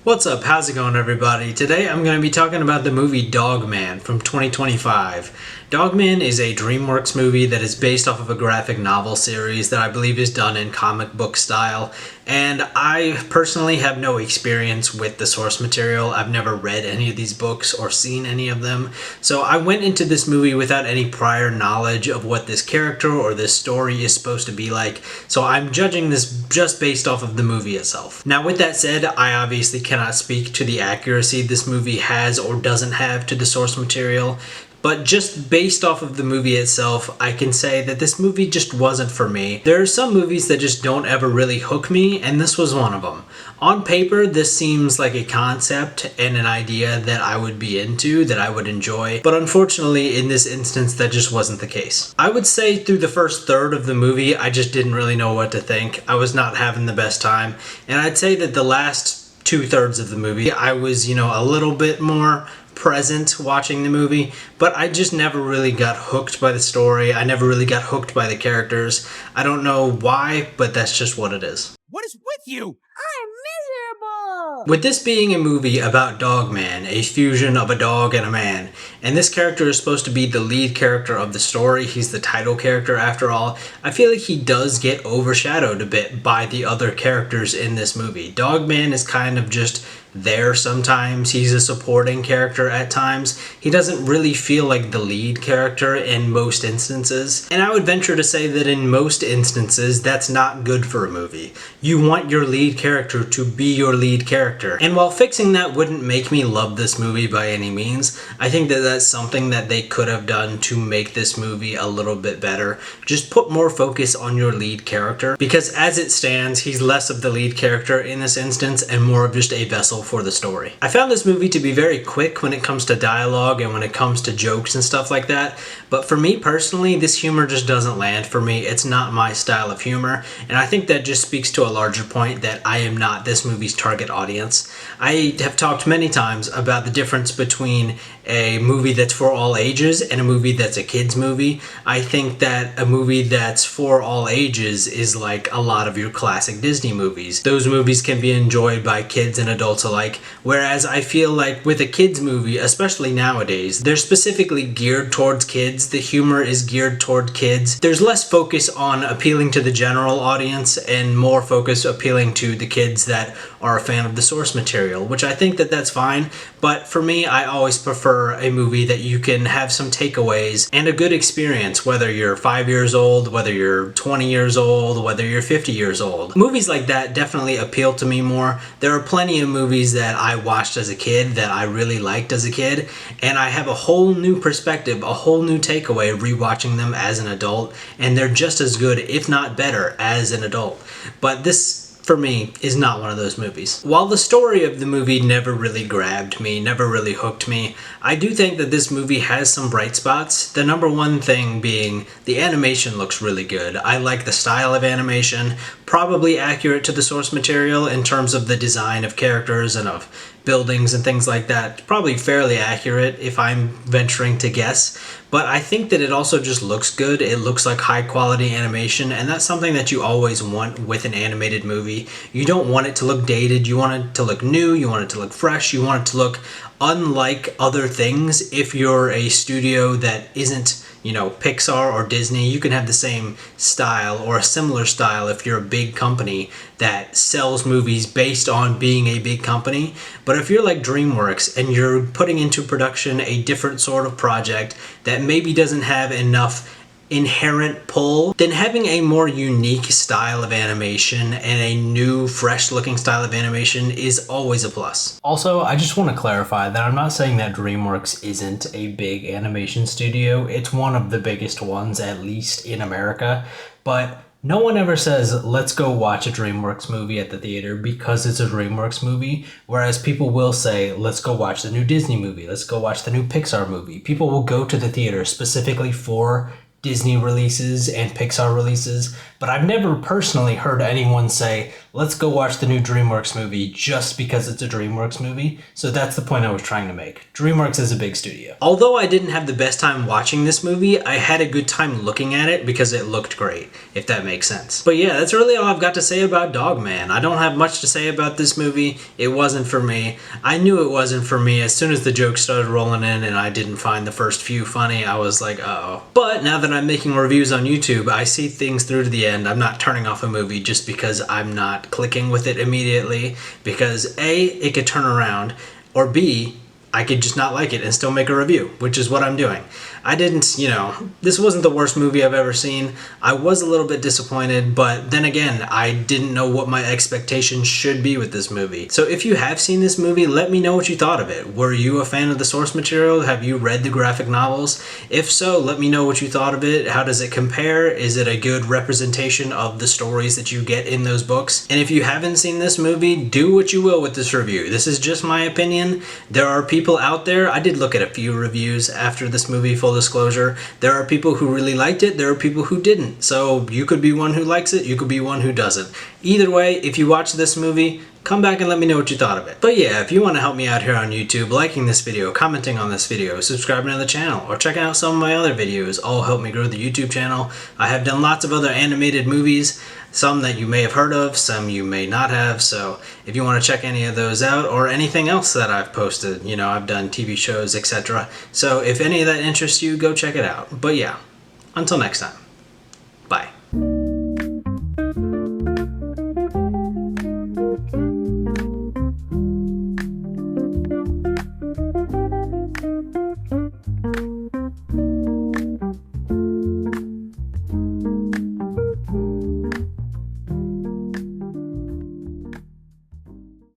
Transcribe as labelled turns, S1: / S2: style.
S1: What's up? How's it going, everybody? Today I'm going to be talking about the movie Dogman from 2025. Dogman is a DreamWorks movie that is based off of a graphic novel series that I believe is done in comic book style, and I personally have no experience with the source material. I've never read any of these books or seen any of them, so I went into this movie without any prior knowledge of what this character or this story is supposed to be like, so I'm judging this just based off of the movie itself. Now, with that said, I obviously cannot speak to the accuracy this movie has or doesn't have to the source material, but just based off of the movie itself, I can say that this movie just wasn't for me. There are some movies that just don't ever really hook me, and this was one of them. On paper, this seems like a concept and an idea that I would be into, that I would enjoy, but unfortunately in this instance that just wasn't the case. I would say through the first third of the movie, I just didn't really know what to think. I was not having the best time, and I'd say that the last 2/3 of the movie, I was, a little bit more present watching the movie, but I just never really got hooked by the story. I never really got hooked by the characters. I don't know why, but that's just what it is.
S2: What is with you?
S3: I'm miserable!
S1: With this being a movie about Dogman, a fusion of a dog and a man, and this character is supposed to be the lead character of the story, he's the title character after all, I feel like he does get overshadowed a bit by the other characters in this movie. Dogman is kind of just there sometimes. He's a supporting character at times. He doesn't really feel like the lead character in most instances. And I would venture to say that in most instances, that's not good for a movie. You want your lead character to be your lead character. And while fixing that wouldn't make me love this movie by any means, I think that that's something that they could have done to make this movie a little bit better. Just put more focus on your lead character, because as it stands, he's less of the lead character in this instance and more of just a vessel for the story. I found this movie to be very quick when it comes to dialogue and when it comes to jokes and stuff like that, but for me personally, this humor just doesn't land for me. It's not my style of humor, and I think that just speaks to a larger point that I am not this movie's target audience. I have talked many times about the difference between a movie that's for all ages and a movie that's a kid's movie. I think that a movie that's for all ages is like a lot of your classic Disney movies. Those movies can be enjoyed by kids and adults alike, whereas I feel like with a kid's movie, especially nowadays, they're specifically geared towards kids. The humor is geared toward kids. There's less focus on appealing to the general audience and more focus appealing to the kids that are a fan of the source material, which I think that that's fine, but for me, I always prefer a movie that you can have some takeaways and a good experience, whether you're 5 years old, whether you're 20 years old, whether you're 50 years old. Movies like that definitely appeal to me more. There are plenty of movies that I watched as a kid that I really liked as a kid, and I have a whole new perspective, a whole new takeaway rewatching them as an adult, and they're just as good, if not better, as an adult. But this, for me, is not one of those movies. While the story of the movie never really grabbed me, never really hooked me, I do think that this movie has some bright spots. The number one thing being the animation looks really good. I like the style of animation, probably accurate to the source material in terms of the design of characters and of buildings and things like that. Probably fairly accurate if I'm venturing to guess, but I think that it also just looks good. It looks like high quality animation, and that's something that you always want with an animated movie. You don't want it to look dated, you want it to look new, you want it to look fresh, you want it to look unlike other things. If you're a studio that isn't, Pixar or Disney, you can have the same style or a similar style if you're a big company that sells movies based on being a big company. But if you're like DreamWorks and you're putting into production a different sort of project that maybe doesn't have enough inherent pull, then having a more unique style of animation and a new, fresh looking style of animation is always a plus. Also, I just want to clarify that I'm not saying that DreamWorks isn't a big animation studio. It's one of the biggest ones, at least in America, but no one ever says, let's go watch a DreamWorks movie at the theater because it's a DreamWorks movie, whereas people will say, let's go watch the new Disney movie, let's go watch the new Pixar movie. People will go to the theater specifically for Disney releases and Pixar releases, but I've never personally heard anyone say, let's go watch the new DreamWorks movie just because it's a DreamWorks movie. So that's the point I was trying to make. DreamWorks is a big studio. Although I didn't have the best time watching this movie, I had a good time looking at it because it looked great, if that makes sense. But yeah, that's really all I've got to say about Dogman. I don't have much to say about this movie. It wasn't for me. I knew it wasn't for me as soon as the jokes started rolling in and I didn't find the first few funny. I was like, uh-oh. But now that I'm making reviews on YouTube, I see things through to the end. I'm not turning off a movie just because I'm not clicking with it immediately, because A, it could turn around, or B, I could just not like it and still make a review, which is what I'm doing. I didn't, this wasn't the worst movie I've ever seen. I was a little bit disappointed, but then again, I didn't know what my expectations should be with this movie. So if you have seen this movie, let me know what you thought of it. Were you a fan of the source material? Have you read the graphic novels? If so, let me know what you thought of it. How does it compare? Is it a good representation of the stories that you get in those books? And if you haven't seen this movie, do what you will with this review. This is just my opinion. There are people out there, I did look at a few reviews after this movie, full disclosure. There are people who really liked it, there are people who didn't. So you could be one who likes it, you could be one who doesn't. Either way, if you watch this movie, come back and let me know what you thought of it. But yeah, if you want to help me out here on YouTube, liking this video, commenting on this video, subscribing to the channel, or checking out some of my other videos, all help me grow the YouTube channel. I have done lots of other animated movies, some that you may have heard of, some you may not have, so if you want to check any of those out, or anything else that I've posted, I've done TV shows, etc. So if any of that interests you, go check it out. But yeah, until next time.